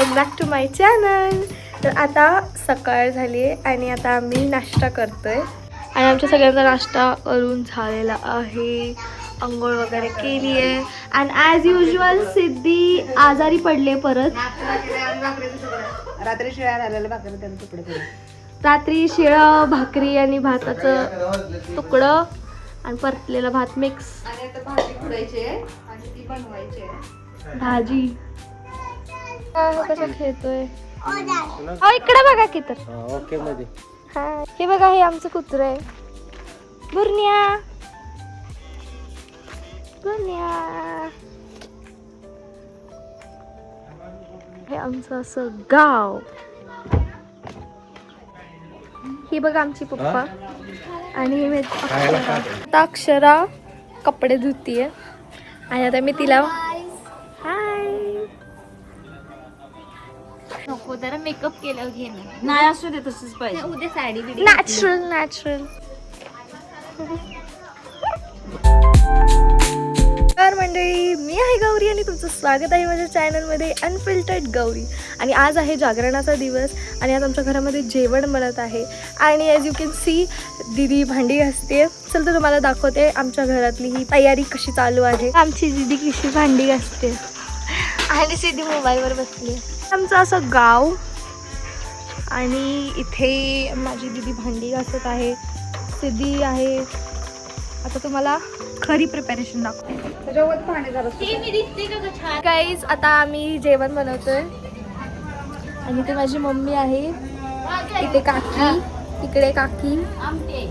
Welcome back to my channel. तर आता सकाळ झाली आहे आणि आता आम्ही नाश्ता करतोय आणि आमच्या सगळ्यांचा नाश्ता करून झालेला आहे. अंघोळ वगैरे केली आहे आणि ॲज युजल सिद्धी आजारी पडले परत. रात्री शिळ्या झालेल्या भाकरी त्याने तुकडे केले. रात्री शिळं भाकरी आणि भाताचं तुकडं आणि परतलेला भात मिक्स. आणि आता भाजी खुडायची आहे आणि ती बनवायची आहे. भाजी कसं खेळतोय इकडे बघा की. तर ओके मध्ये हा हे बघा, हे आमचं कुत्र आहे बुरण्या. बुरण्या हे आमचं असं गाव. ही बघा आमची पप्पा आणि हे आता अक्षरा कपडे धुतीये आणि आता मी तिला हाय नको जरा मेकअप केल्यावर घे नाही असू दे तसंच पाहिजे. उद्या साडी बिडी नॅचरल नॅचरल. तर मंडळी, मी आहे गौरी आणि तुमचं स्वागत आहे माझ्या चॅनलमध्ये अनफिल्टर्ड गौरी. आणि आज आहे जागरणाचा दिवस आणि आज आमच्या घरामध्ये जेवण बनत आहे आणि ॲज यू कॅन सी दीदी भांडी घासते. चल तर तुम्हाला दाखवते आमच्या घरातली ही तयारी कशी चालू आहे. आमची दीदी कशी भांडी घासते आणि सिद्धी मोबाईलवर बसली. आमचं असं गाव आणि इथे माझी दीदी भांडी घासत आहे. सिद्धी आहे. आता तुम्हाला खरी प्रिपरेशन दाखवते. त्याच्यावर पाणी झालं. मी दिसते का ग छान? गाईज आता आम्ही जेवण बनवतोय आणि इथे माझी मम्मी आहे, इथे काकी, इकडे काकी. आमटे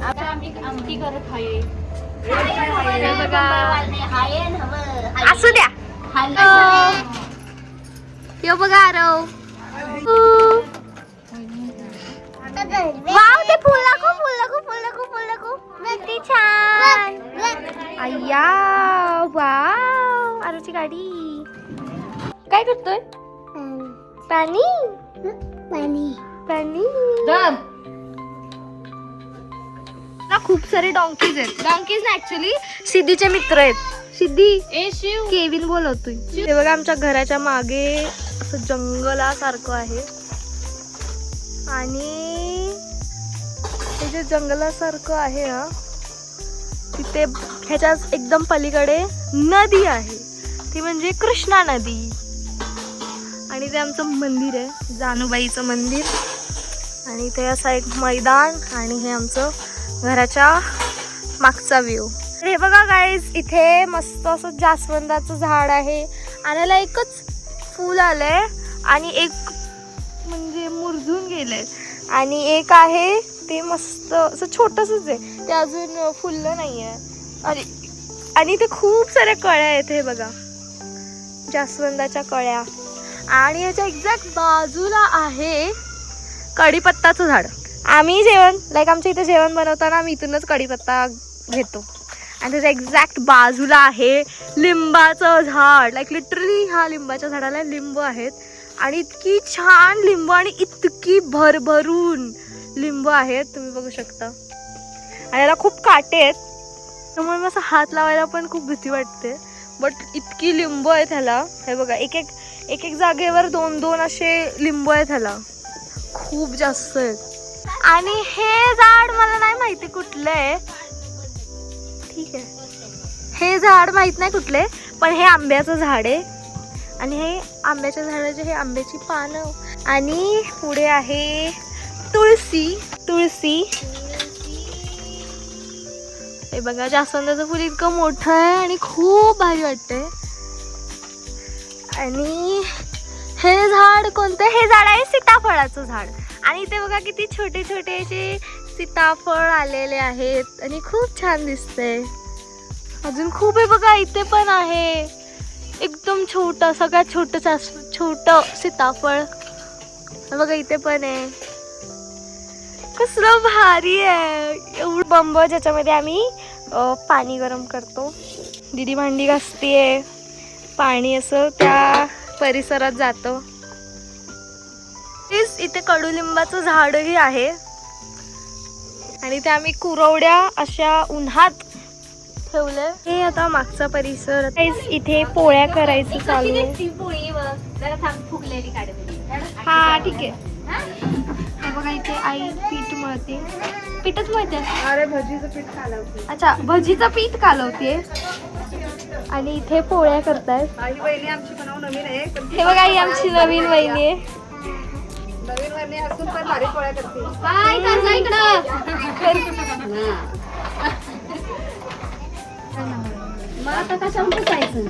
आता आमटी करत आहे. हे बघा हाय असू द्या. यो बघा आरव. वाव, ते फुल नको, फुल नको, फुल नको, फुल नको. किती छान. अय्या वाव, आरवची गाडी. काय करतोय? पाणी पाणी पाणी. ना खूप सारे डॉंकीज आहेत. डॉंकीज ना ऍक्च्युली सिद्धीचे मित्र आहेत. सिद्धी केविन बोलवतोय. ते बघा आमच्या घराच्या मागे असं जंगलासारखं आहे आणि हे जे जंगलासारखं आहे ना, तिथे ह्याच्या एकदम पलीकडे नदी आहे, ती म्हणजे कृष्णा नदी. आणि ते आमचं मंदिर आहे, जानूबाईचं मंदिर. आणि इथे असा एक मैदान आणि हे आमचं घराच्या मागचा व्ह्यू. हे बघा गाईज, इथे मस्त असं जास्वंदाचं झाड आहे आणि याला एकच फूल आलंय आणि एक म्हणजे मुरझून गेलंय आणि एक आहे ते मस्त असं छोटंसंच आहे, ते अजून फुललं नाही आहे. आणि ते खूप साऱ्या कळ्या आहेत. हे बघा जास्वंदाच्या कळ्या. आणि याच्या एक्झॅक्ट बाजूला आहे कढीपत्ताचं झाड. आम्ही जेवण आमच्या इथे जेवण बनवताना आम्ही इथूनच कढीपत्ता घेतो. आणि त्याच्या एक्झॅक्ट बाजूला आहे लिंबाचं झाड. लिटरली ह्या लिंबाच्या झाडाला लिंब आहेत आणि इतकी छान लिंब आणि इतकी भरभरून लिंब आहेत, तुम्ही बघू शकता. आणि याला खूप काटे आहेत, त्यामुळे मला असं हात लावायला पण खूप भीती वाटते. बट इतकी लिंब आहेत ह्याला. हे बघा, एक एक जागेवर 2-2 असे लिंब आहेत ह्याला, खूप जास्त आहेत. आणि हे झाड मला नाही माहिती कुठलं आहे, ठीक आहे, हे झाड माहित नाही कुठले, पण हे आंब्याचं झाड आहे. आणि हे आंब्याच्या झाडाचे हे आंब्याची पानं. आणि पुढे आहे तुळशी. हे बघा, जास्वंदाचं फुल इतकं मोठं आहे आणि खूप भारी वाटतंय. आणि हे झाड कोणतं? हे झाड आहे सीताफळाचं झाड. आणि इथे बघा किती छोटे छोटे असे सीताफळ आलेले आहेत आणि खूप छान दिसतंय. अजून खूप आहे बघा, इथे पण आहे एकदम छोटं, सगळ्यात छोटं सीताफळ. बघा इथे पण आहे. कसलं भारी आहे. एवढं बंब ज्याच्यामध्ये आम्ही पाणी गरम करतो. दीदी भांडी घासतीये, पाणी असं त्या परिसरात जातं. इथे कडुलिंबाचं झाडही आहे आणि ते आम्ही कुरवड्या अशा उन्हात ठेवले. हे आता मागचा परिसर. इथे पोळ्या करायचं चालू आहे. जरा थांब फुगलेली काढते. हा ठीक आहे. हे बघा इथे आई पीठ मळते. पीठच मळते. अरे भजीचं पीठ कालवते. अच्छा, भजीचं पीठ कालवते. आणि इथे पोळ्या करतायत. आई बहिणी आमची बनव नवीन आहे. पण हे बघा ही आमची नवीन वहिनी आहे. नवीन वहिनी असून पण भारी पोळ्या करते. काय करता इकडं? मग आता कशावर बसायचं?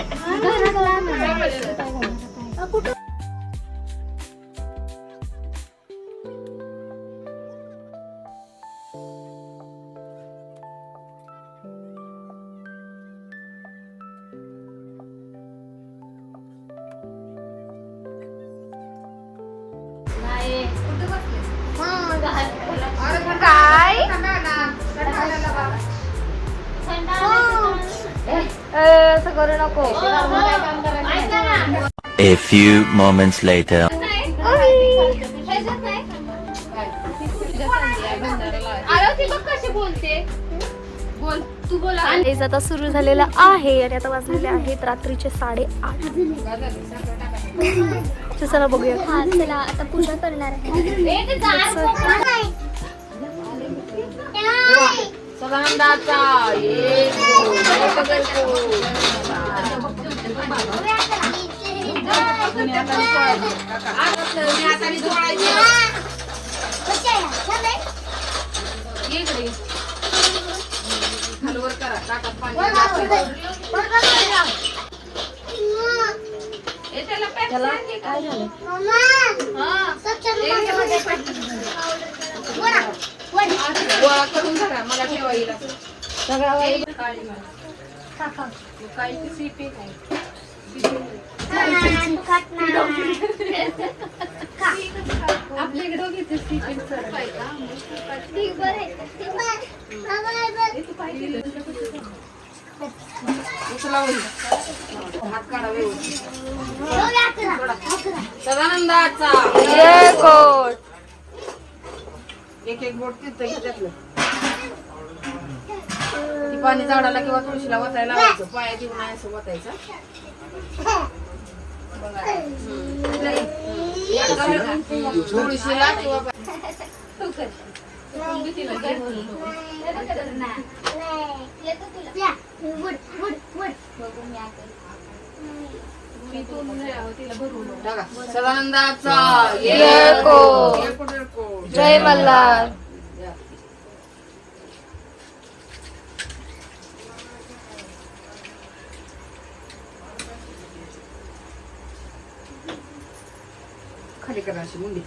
नाही. काय असं करू नको. A few moments later. बोल तू बोल. हेच आता सुरू झालेलं आहे आणि आता वाजलेले आहेत रात्रीचे 8:30. चला बघूया. हा चला आता पूजा करणार आहे. काय झालं? गोळा करून धरा मला ठेवा येईल असं. काळीची सीपी काय आपल्या इकडे घेते सीपी हात काढा व्यवस्थित. सदानंदाचा जय कोट. एक एक बोट तिथं घेतलं. ती पाणी झाडाला किंवा तुळशीला वतायला लावायचं. पाया देऊन नाही असं वतायचं. तुळशीला किंवा सदानंदाचा जय कोट. जय मल्हार. खाली करा अशी मुंडी.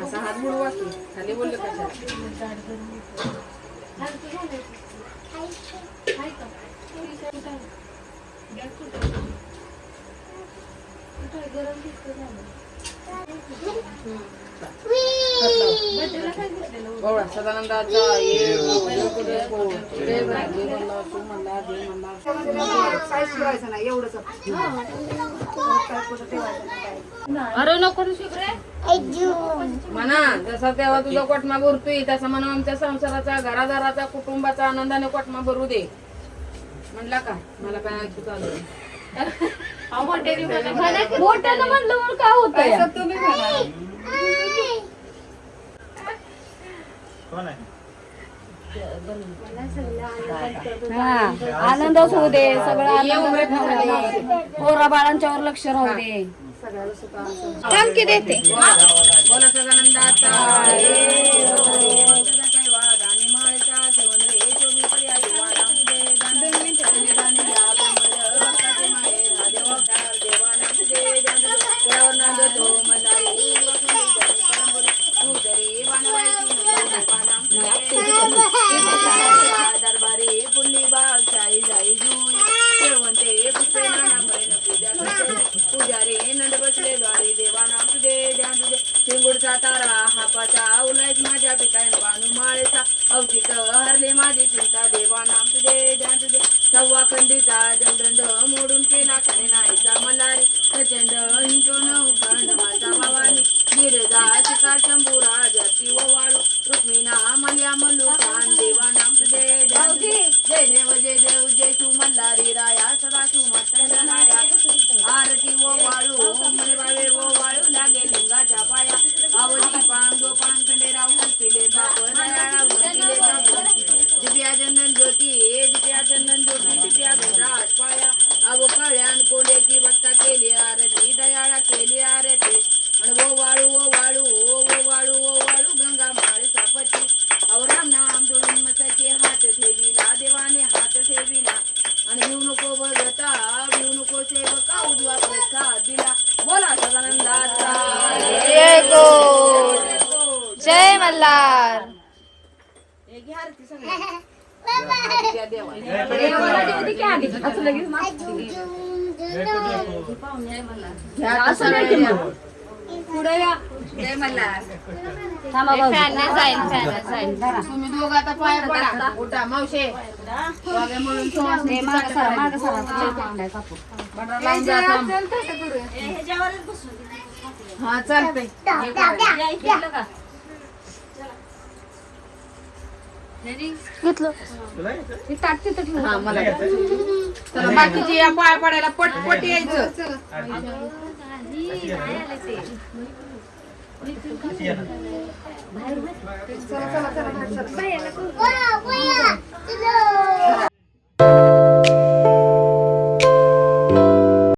असा हात बुडवा की खाली बोललं कशा सदानंदाचा नाही एवढंच. अरे नको म्हणा जसा तेव्हा तुझा कोटमा भरतोय तसा म्हणा आमच्या संसाराचा घरादाराचा कुटुंबाचा आनंदाने कोटमा भरू दे म्हणला का. मला काय ऐकू चालू मोठ्यानं म्हणलं म्हणून काय होतं? तुम्ही म्हणा. आनंदच होऊ दे सगळं. आनंद पोरा बाळांच्यावर लक्ष राहू दे. थांब की देते. बोला सदानंदाचा आणि माळेचा सेवन रे चोबी पर्याय दरबारी पुण्य बाग चाई जाई जुई शेवंते पुष्पे नाना बहीण पूजा रे नंद बसले द्वारी देवा नाम तुझे ध्यान तुझे शेंगुडचा तारा हापाचा उलायच माझ्या पिकायन बानू माळेचा अवचित हरले माझी चिंता देवा नाम तुझे ध्यान तुझे सव्वा खंडीचा देवदंड मोडून केला खरे नाहीचा मल्हारी प्रचंड हिंडून उखंड माता भवानी गिरदा शिकार शंभूरा जती वाळू रुक्मिणा मल्या मल्लुकान देवा नाम तुझे जय देव जय देव जय तू मल्हारी राया सदा तू मस्तंड राया आरती वो वाळू मने बावे वो वाळू लागे लिंगाच्या पाया आवती पांग दो पांग खंडे राहून पिले बाप दयाळा पिले बाप दिव्या चंदन ज्योती दिव्या चंदन ज्योती दिव्या गंधात पाया अव कळ्यान कोंड्याची बस्ता केली आरती दयाळा केली आरती आणि वो वाळू गंगा माळ सापती अव राम नाम जोडून मसाचे हात ठेविला देवाने हात ठेविला आणि भिऊ नको भगता भिऊ नको सेवका उजवा प्रसाद दिला बोला सदानंदाचा जय गो जय मल्हार. त्या जय मल्हार. तुम्ही दोघं आता पाया पडा उठा मावशे वागे म्हणून सुवासिनी हा चालतंय घेतलं हा मला चला बाकीची या पाया पडायला पटपट यायचं